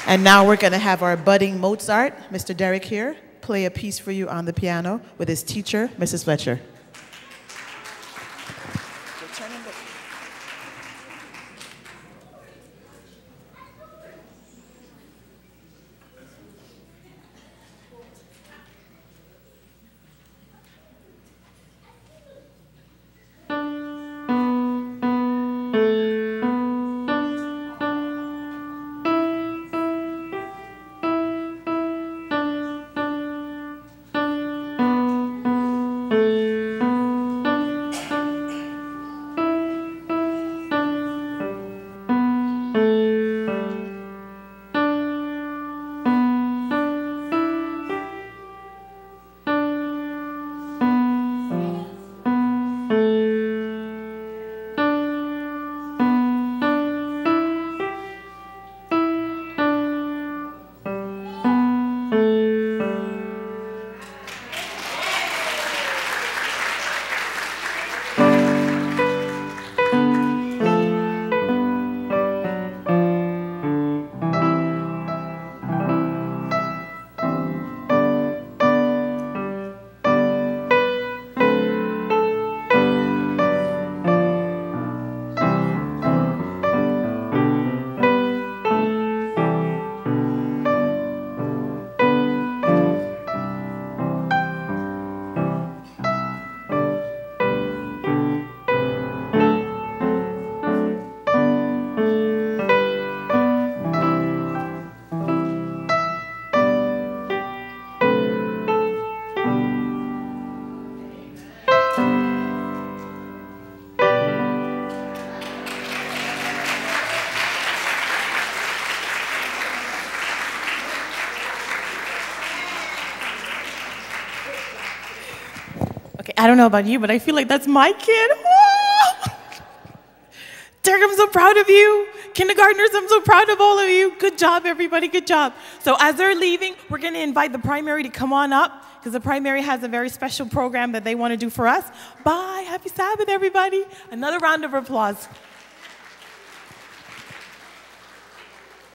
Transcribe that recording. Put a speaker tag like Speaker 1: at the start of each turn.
Speaker 1: And now we're going to have our budding Mozart, Mr. Derek here, play a piece for you on the piano with his teacher, Mrs. Fletcher.
Speaker 2: I don't know about you, but I feel like that's my kid. Oh! Derek, I'm so proud of you. Kindergartners, I'm so proud of all of you. Good job, everybody, good job. So as they're leaving, we're going to invite the primary to come on up because the primary has a very special program that they want to do for us. Bye. Happy Sabbath, everybody. Another round of applause.